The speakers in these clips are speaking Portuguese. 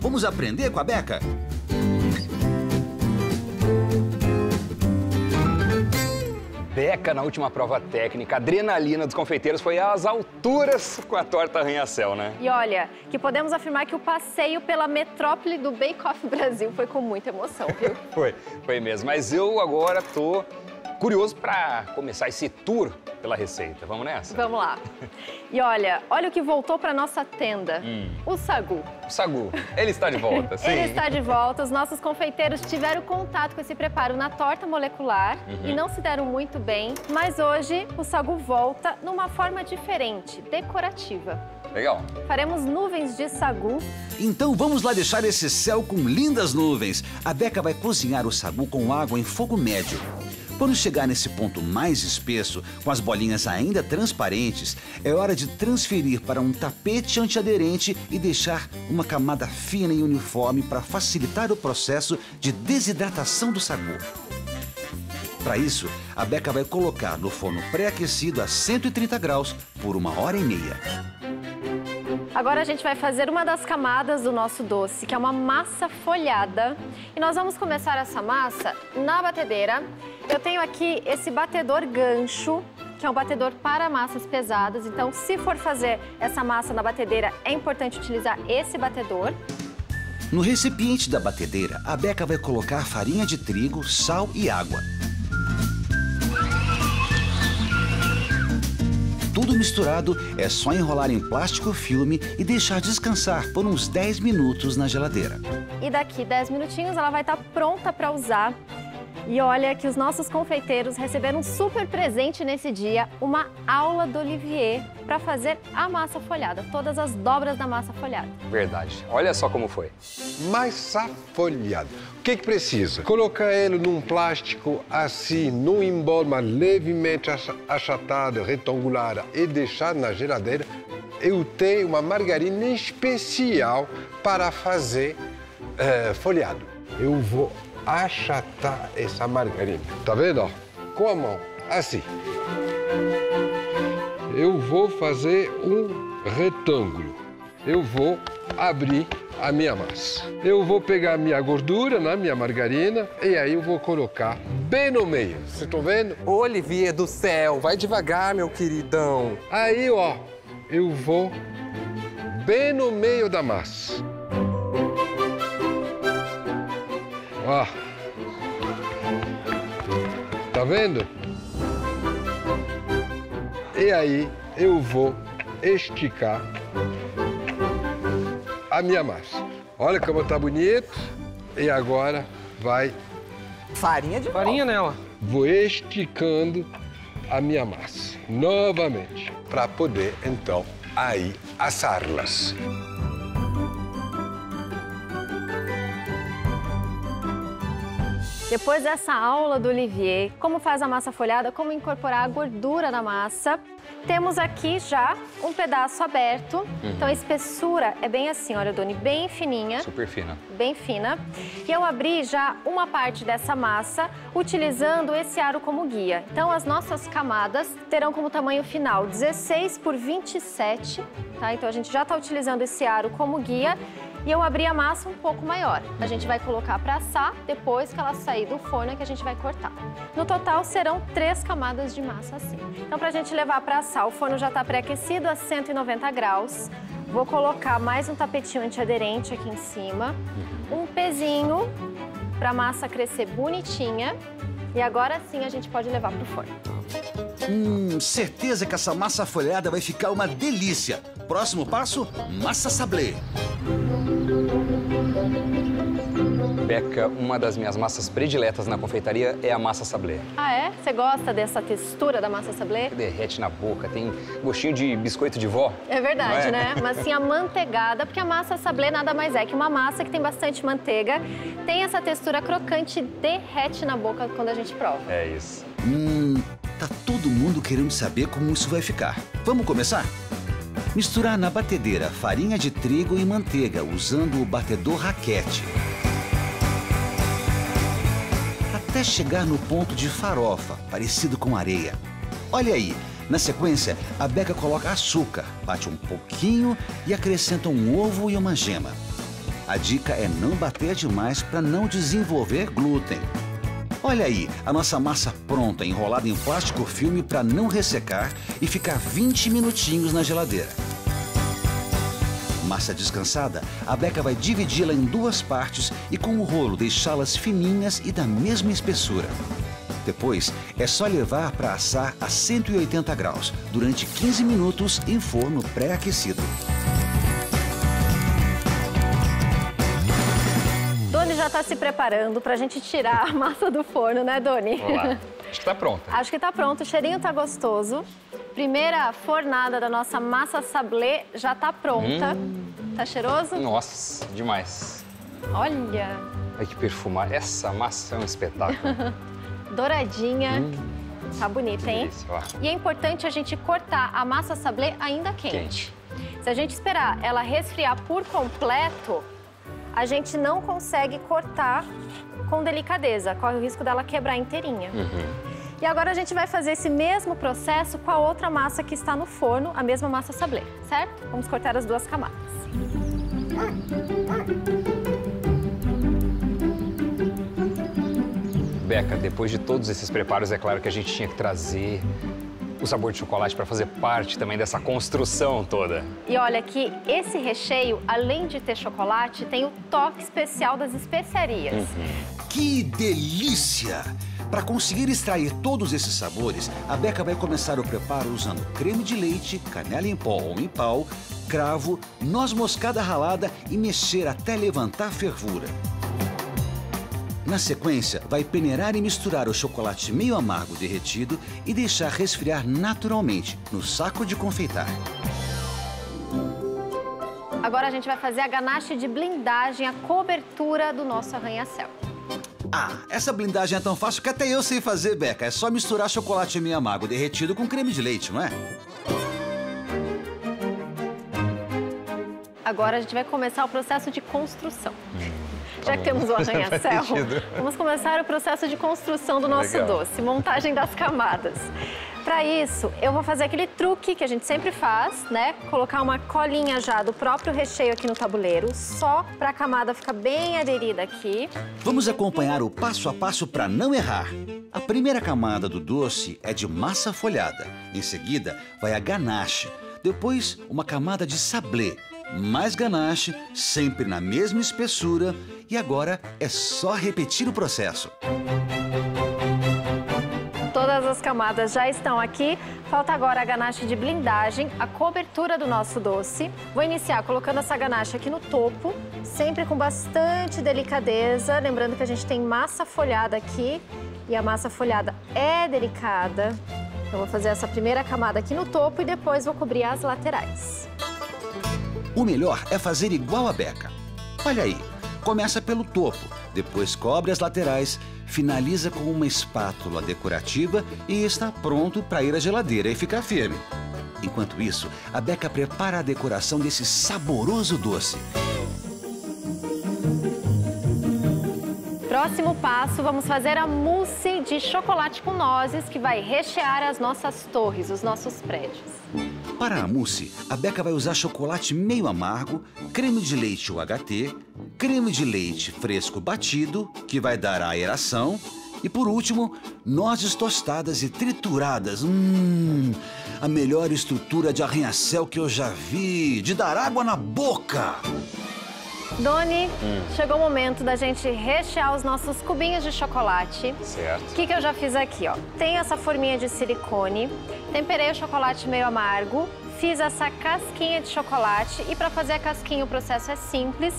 Vamos aprender com a Beca? Beca, na última prova técnica, a adrenalina dos confeiteiros foi às alturas com a torta arranha-céu, né? E olha, que podemos afirmar que o passeio pela metrópole do Bake Off Brasil foi com muita emoção, viu? Foi mesmo. Mas eu agora tô curioso para começar esse tour pela receita. Vamos nessa? Vamos lá. E olha o que voltou para nossa tenda. O sagu. O sagu, ele está de volta, sim. Ele está de volta. Os nossos confeiteiros tiveram contato com esse preparo na torta molecular e não se deram muito bem. Mas hoje o sagu volta numa forma diferente, decorativa. Legal. Faremos nuvens de sagu. Então vamos lá deixar esse céu com lindas nuvens. A Beca vai cozinhar o sagu com água em fogo médio. Quando chegar nesse ponto mais espesso, com as bolinhas ainda transparentes, é hora de transferir para um tapete antiaderente e deixar uma camada fina e uniforme para facilitar o processo de desidratação do sagu. Para isso, a Beca vai colocar no forno pré-aquecido a 130 graus por 1h30. Agora a gente vai fazer uma das camadas do nosso doce, que é uma massa folhada. E nós vamos começar essa massa na batedeira. Eu tenho aqui esse batedor gancho, que é um batedor para massas pesadas. Então, se for fazer essa massa na batedeira, é importante utilizar esse batedor. No recipiente da batedeira, a Beca vai colocar farinha de trigo, sal e água. Tudo misturado, é só enrolar em plástico filme e deixar descansar por uns 10 minutos na geladeira. E daqui 10 minutinhos ela vai estar pronta para usar. E olha que os nossos confeiteiros receberam um super presente nesse dia, uma aula do Olivier para fazer a massa folhada, todas as dobras da massa folhada. Verdade. Olha só como foi. Massa folhada. O que precisa? Colocar ele num plástico assim, num embolo levemente achatado, retangular e deixar na geladeira. Eu tenho uma margarina especial para fazer folhado. Eu vou achatar essa margarina. Tá vendo? Ó? Com a mão, assim. Eu vou fazer um retângulo. Eu vou abrir a minha massa. Eu vou pegar a minha gordura, né, minha margarina, e aí eu vou colocar bem no meio. Vocês estão vendo? Olivier do céu, vai devagar, meu queridão. Aí, ó, eu vou bem no meio da massa. Ó. Tá vendo? E aí eu vou esticar a minha massa. Olha como tá bonito. E agora vai... Farinha de farinha nela. Vou esticando a minha massa novamente para poder, então, aí assá-las. Depois dessa aula do Olivier, como faz a massa folhada, como incorporar a gordura na massa, temos aqui já um pedaço aberto. Então a espessura é bem assim, olha, Doni, bem fininha. Super fina. Bem fina. E eu abri já uma parte dessa massa utilizando esse aro como guia. Então as nossas camadas terão como tamanho final 16 por 27, tá? Então a gente já está utilizando esse aro como guia. E eu abri a massa um pouco maior. A gente vai colocar para assar, depois que ela sair do forno é que a gente vai cortar. No total serão 3 camadas de massa assim. Então para a gente levar para assar, o forno já está pré-aquecido a 190 graus. Vou colocar mais um tapetinho antiaderente aqui em cima. Um pezinho para a massa crescer bonitinha. E agora sim a gente pode levar para o forno. Certeza que essa massa folhada vai ficar uma delícia. Próximo passo, massa sablé. Beca, uma das minhas massas prediletas na confeitaria é a massa sablé. Ah, é? Você gosta dessa textura da massa sablé? Derrete na boca, tem gostinho de biscoito de vó. É verdade, não é? né? Mas sim, amanteigada, porque a massa sablé nada mais é que uma massa que tem bastante manteiga, tem essa textura crocante, derrete na boca quando a gente prova. É isso. Tá todo mundo querendo saber como isso vai ficar. Vamos começar? Misturar na batedeira farinha de trigo e manteiga, usando o batedor raquete. Até chegar no ponto de farofa, parecido com areia. Olha aí, na sequência, a Beca coloca açúcar, bate um pouquinho e acrescenta um ovo e uma gema. A dica é não bater demais para não desenvolver glúten. Olha aí, a nossa massa pronta, enrolada em plástico filme para não ressecar e ficar 20 minutinhos na geladeira. Massa descansada, a Beca vai dividi-la em 2 partes e com o rolo deixá-las fininhas e da mesma espessura. Depois, é só levar para assar a 180 graus, durante 15 minutos em forno pré-aquecido. Doni já está se preparando para a gente tirar a massa do forno, né, Doni? Vamos lá. Acho que tá pronta. Acho que tá pronto, o cheirinho tá gostoso. Primeira fornada da nossa massa sablé já tá pronta. Tá cheiroso? Nossa, demais. Olha! Ai, que perfumar. Essa massa é um espetáculo. Douradinha. Tá bonita, hein? Delícia, ó. E é importante a gente cortar a massa sablé ainda quente. Se a gente esperar ela resfriar por completo, a gente não consegue cortar com delicadeza. Corre o risco dela quebrar inteirinha. E agora a gente vai fazer esse mesmo processo com a outra massa que está no forno, a mesma massa sablé, certo? Vamos cortar as 2 camadas. Beca, depois de todos esses preparos, é claro que a gente tinha que trazer o sabor de chocolate para fazer parte também dessa construção toda. E olha que esse recheio, além de ter chocolate, tem o toque especial das especiarias. Que delícia! Para conseguir extrair todos esses sabores, a Beca vai começar o preparo usando creme de leite, canela em pó ou em pau, cravo, noz moscada ralada e mexer até levantar fervura. Na sequência, vai peneirar e misturar o chocolate meio amargo derretido e deixar resfriar naturalmente no saco de confeitar. Agora a gente vai fazer a ganache de blindagem, a cobertura do nosso arranha-céu. Ah, essa blindagem é tão fácil que até eu sei fazer, Beca. É só misturar chocolate meio amargo derretido com creme de leite, não é? Agora a gente vai começar o processo de construção. Já que temos o arranha-céu, vamos começar o processo de construção do nosso doce, montagem das camadas. Para isso, eu vou fazer aquele truque que a gente sempre faz, né? Colocar uma colinha já do próprio recheio aqui no tabuleiro, só para a camada ficar bem aderida aqui. Vamos acompanhar o passo a passo para não errar. A primeira camada do doce é de massa folhada. Em seguida, vai a ganache. Depois, uma camada de sablé. Mais ganache, sempre na mesma espessura. E agora é só repetir o processo. Todas as camadas já estão aqui. Falta agora a ganache de blindagem, a cobertura do nosso doce. Vou iniciar colocando essa ganache aqui no topo, sempre com bastante delicadeza. Lembrando que a gente tem massa folhada aqui e a massa folhada é delicada. Então vou fazer essa primeira camada aqui no topo e depois vou cobrir as laterais. O melhor é fazer igual a Beca. Olha aí, começa pelo topo, depois cobre as laterais, finaliza com uma espátula decorativa e está pronto para ir à geladeira e ficar firme. Enquanto isso, a Beca prepara a decoração desse saboroso doce. Próximo passo, vamos fazer a mousse de chocolate com nozes que vai rechear as nossas torres, os nossos prédios. Para a mousse, a Beca vai usar chocolate meio amargo, creme de leite UHT, creme de leite fresco batido, que vai dar a aeração, e por último, nozes tostadas e trituradas. A melhor estrutura de arranha-céu que eu já vi, de dar água na boca! Doni, chegou o momento da gente rechear os nossos cubinhos de chocolate. Certo. O que eu já fiz aqui, ó? Tem essa forminha de silicone, temperei o chocolate meio amargo, fiz essa casquinha de chocolate e para fazer a casquinha o processo é simples.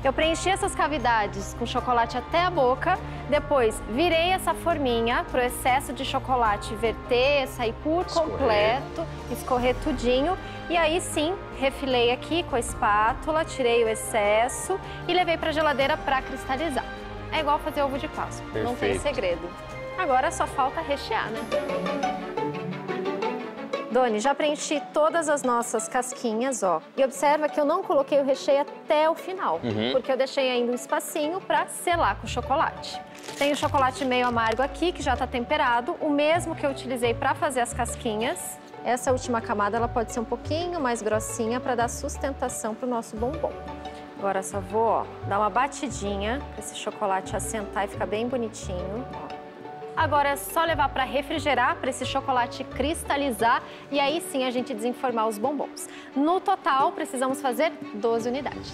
Eu preenchi essas cavidades com chocolate até a boca, depois virei essa forminha para o excesso de chocolate verter, sair por completo, escorrer tudinho. E aí sim, refilei aqui com a espátula, tirei o excesso e levei para a geladeira para cristalizar. É igual fazer ovo de Páscoa, não tem segredo. Agora só falta rechear, né? Doni, já preenchi todas as nossas casquinhas, ó. E observa que eu não coloquei o recheio até o final, porque eu deixei ainda um espacinho para selar com o chocolate. Tem o chocolate meio amargo aqui, que já está temperado, o mesmo que eu utilizei para fazer as casquinhas. Essa última camada ela pode ser um pouquinho mais grossinha para dar sustentação para o nosso bombom. Agora só vou, ó, dar uma batidinha para esse chocolate assentar e ficar bem bonitinho. Agora é só levar para refrigerar, para esse chocolate cristalizar e aí sim a gente desenformar os bombons. No total, precisamos fazer 12 unidades.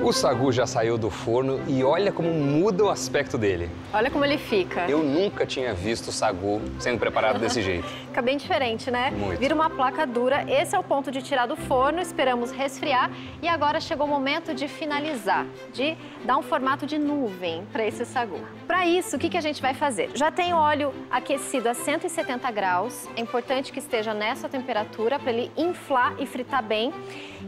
O sagu já saiu do forno e olha como muda o aspecto dele. Olha como ele fica. Eu nunca tinha visto sagu sendo preparado desse jeito. Fica bem diferente, né? Muito. Vira uma placa dura. Esse é o ponto de tirar do forno, esperamos resfriar. E agora chegou o momento de finalizar, de dar um formato de nuvem para esse sagu. Para isso, o que a gente vai fazer? Já tem o óleo aquecido a 170 graus. É importante que esteja nessa temperatura para ele inflar e fritar bem.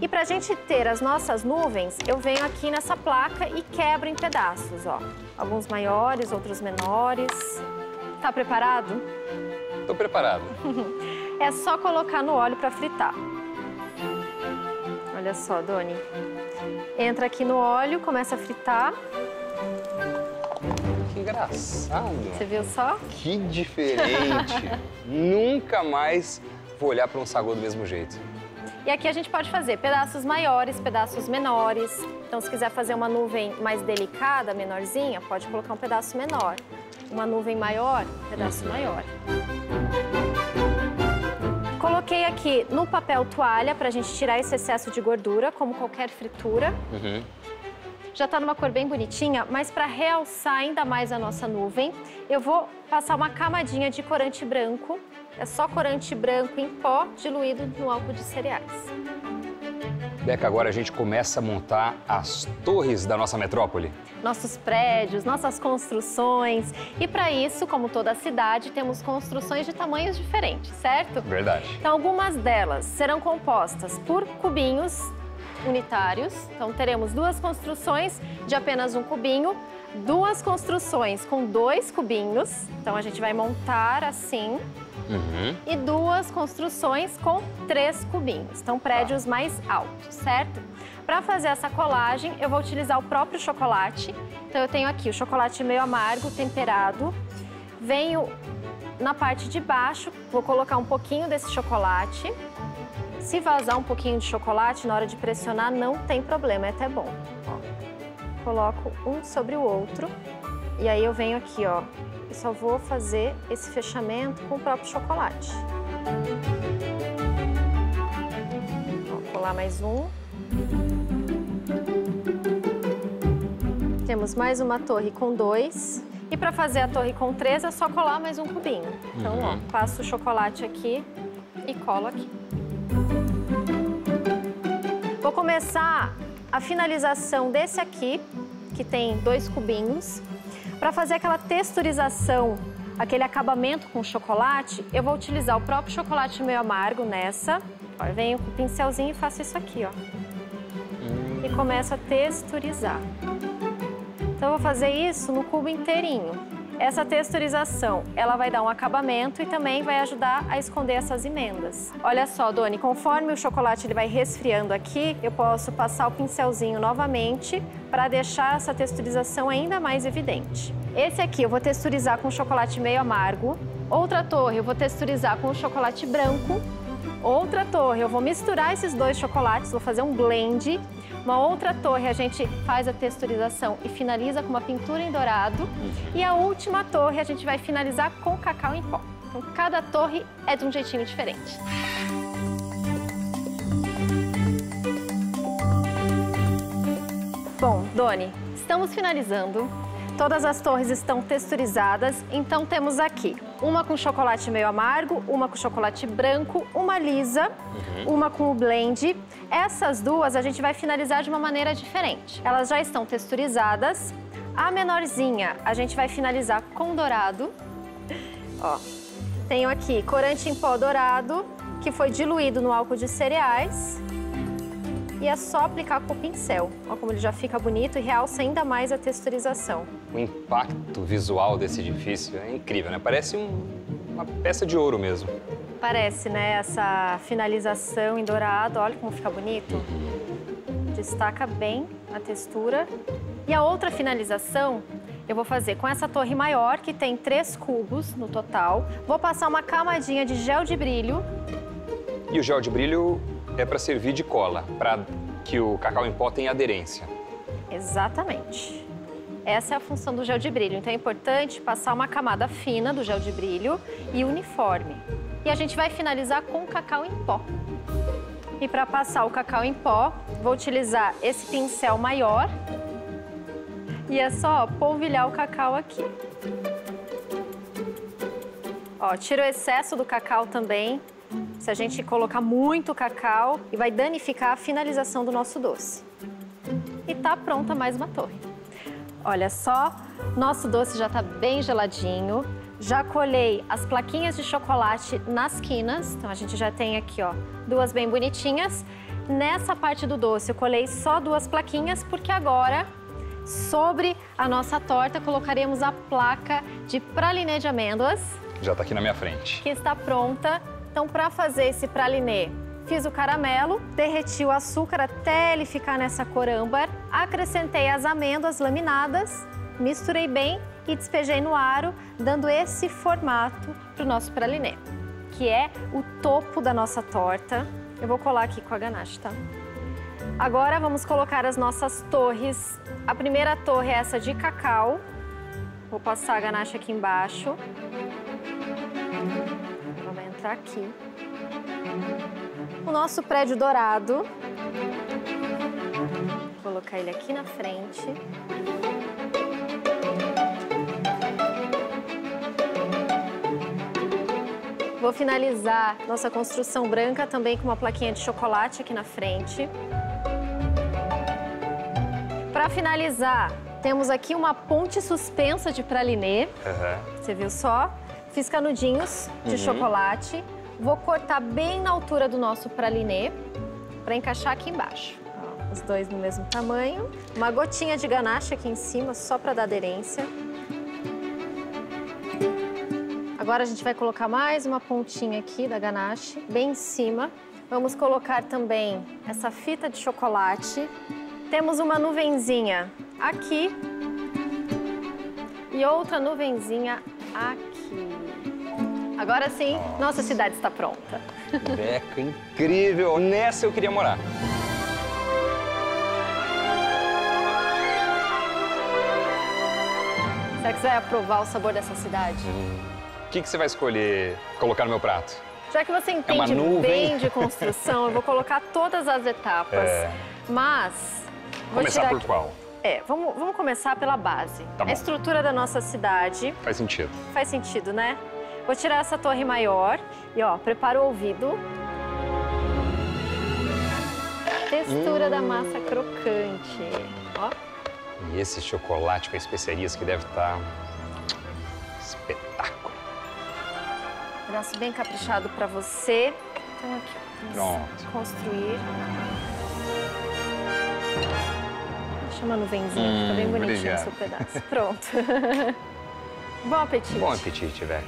E para a gente ter as nossas nuvens, eu venho aqui nessa placa e quebro em pedaços, ó. Alguns maiores, outros menores. Tá preparado? Tô preparado. É só colocar no óleo para fritar. Olha só, Doni. Entra aqui no óleo, começa a fritar. Que engraçado. Você viu só? Que diferente. Nunca mais vou olhar para um sagu do mesmo jeito. E aqui a gente pode fazer pedaços maiores, pedaços menores. Então, se quiser fazer uma nuvem mais delicada, menorzinha, pode colocar um pedaço menor. Uma nuvem maior, um pedaço maior. Coloquei aqui no papel toalha para a gente tirar esse excesso de gordura, como qualquer fritura. Já tá numa cor bem bonitinha, mas para realçar ainda mais a nossa nuvem, eu vou passar uma camadinha de corante branco. É só corante branco em pó diluído no álcool de cereais. Beca, agora a gente começa a montar as torres da nossa metrópole. Nossos prédios, nossas construções. E para isso, como toda a cidade, temos construções de tamanhos diferentes, certo? Verdade. Então, algumas delas serão compostas por cubinhos unitários. Então, teremos 2 construções de apenas um cubinho, 2 construções com 2 cubinhos. Então, a gente vai montar assim. E 2 construções com 3 cubinhos. Então, prédios mais altos, certo? Para fazer essa colagem, eu vou utilizar o próprio chocolate. Então, eu tenho aqui o chocolate meio amargo, temperado. Venho na parte de baixo, vou colocar um pouquinho desse chocolate. Se vazar um pouquinho de chocolate, na hora de pressionar, não tem problema, é até bom. Ó, coloco um sobre o outro. E aí eu venho aqui, ó. Eu só vou fazer esse fechamento com o próprio chocolate. Vou colar mais um. Temos mais uma torre com 2. E para fazer a torre com 3 é só colar mais um cubinho. Então, ó, passo o chocolate aqui e colo aqui. Vou começar a finalização desse aqui, que tem 2 cubinhos. Para fazer aquela texturização, aquele acabamento com chocolate, eu vou utilizar o próprio chocolate meio amargo nessa. Ó, eu venho com o pincelzinho e faço isso aqui, ó. E começo a texturizar. Então, eu vou fazer isso no cubo inteirinho. Essa texturização, ela vai dar um acabamento e também vai ajudar a esconder essas emendas. Olha só, Doni, conforme o chocolate ele vai resfriando aqui, eu posso passar o pincelzinho novamente para deixar essa texturização ainda mais evidente. Esse aqui eu vou texturizar com chocolate meio amargo. Outra torre eu vou texturizar com chocolate branco. Outra torre eu vou misturar esses 2 chocolates, vou fazer um blend. Uma outra torre a gente faz a texturização e finaliza com uma pintura em dourado. E a última torre a gente vai finalizar com cacau em pó. Então, cada torre é de um jeitinho diferente. Bom, Doni, estamos finalizando. Todas as torres estão texturizadas, então temos aqui uma com chocolate meio amargo, uma com chocolate branco, uma lisa, uma com o blend. Essas 2 a gente vai finalizar de uma maneira diferente. Elas já estão texturizadas. A menorzinha a gente vai finalizar com dourado. Ó, tenho aqui corante em pó dourado, que foi diluído no álcool de cereais. E é só aplicar com o pincel. Olha como ele já fica bonito e realça ainda mais a texturização. O impacto visual desse edifício é incrível, né? Parece uma peça de ouro mesmo. Parece, né? Essa finalização em dourado. Olha como fica bonito. Destaca bem a textura. E a outra finalização eu vou fazer com essa torre maior, que tem 3 cubos no total. Vou passar uma camadinha de gel de brilho E o gel de brilho é para servir de cola, para que o cacau em pó tenha aderência. Exatamente. Essa é a função do gel de brilho. Então é importante passar uma camada fina do gel de brilho e uniforme. E a gente vai finalizar com o cacau em pó. E para passar o cacau em pó, vou utilizar esse pincel maior. E é só polvilhar o cacau aqui. Ó, tira o excesso do cacau também. Se a gente colocar muito cacau, e vai danificar a finalização do nosso doce. E tá pronta mais uma torre. Olha só, nosso doce já tá bem geladinho. Já colei as plaquinhas de chocolate nas quinas. Então a gente já tem aqui, ó, 2 bem bonitinhas. Nessa parte do doce eu colei só 2 plaquinhas, porque agora, sobre a nossa torta, colocaremos a placa de pralinê de amêndoas. Já tá aqui na minha frente. Que está pronta. Então, para fazer esse pralinê, fiz o caramelo, derreti o açúcar até ele ficar nessa cor âmbar, acrescentei as amêndoas laminadas, misturei bem e despejei no aro, dando esse formato para o nosso pralinê, que é o topo da nossa torta. Eu vou colar aqui com a ganache, tá? Agora vamos colocar as nossas torres. A primeira torre é essa de cacau. Vou passar a ganache aqui embaixo. Vamos entrar aqui. O nosso prédio dourado. Vou colocar ele aqui na frente. Vou finalizar nossa construção branca também com uma plaquinha de chocolate aqui na frente. Para finalizar, temos aqui uma ponte suspensa de pralinê. Você viu só? Fiz canudinhos de chocolate. Vou cortar bem na altura do nosso pralinê para encaixar aqui embaixo. Ó, os 2 no mesmo tamanho. Uma gotinha de ganache aqui em cima, só para dar aderência. Agora a gente vai colocar mais uma pontinha aqui da ganache, bem em cima. Vamos colocar também essa fita de chocolate. Temos uma nuvenzinha aqui e outra nuvenzinha aqui. Agora sim, nossa cidade está pronta. Beca, incrível! Nessa eu queria morar. Será que você vai aprovar o sabor dessa cidade? O que você vai escolher colocar no meu prato? Já que você entende bem de construção, eu vou colocar todas as etapas. Mas... Começar por qual? Vamos começar pela base. Tá bom. A estrutura da nossa cidade. Faz sentido. Faz sentido, né? Vou tirar essa torre maior e, ó, prepara o ouvido. Textura da massa crocante, ó. E esse chocolate com especiarias que deve estar espetáculo. Pedaço bem caprichado para você. Então aqui, ó. Pronto. Construir. Chama a nuvenzinha, fica bem bonitinho o seu pedaço. Pronto. Bom apetite. Bom apetite, velho.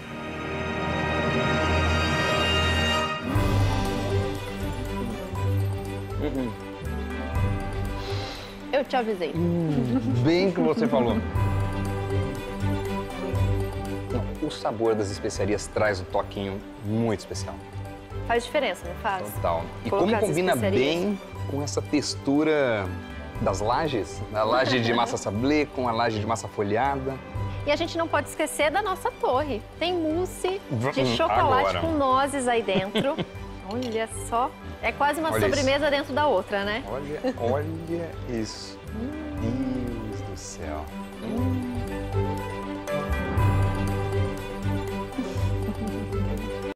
Eu te avisei. Bem que você falou. O sabor das especiarias traz um toquinho muito especial. Faz diferença, não faz? Total. E Colocar como as combina especiarias. bem com essa textura das lajes, a laje de massa sablé com a laje de massa folhada. E a gente não pode esquecer da nossa torre. Tem mousse de chocolate Agora. com nozes aí dentro. Olha só. É quase uma sobremesa dentro da outra, né? Olha isso. Deus do céu.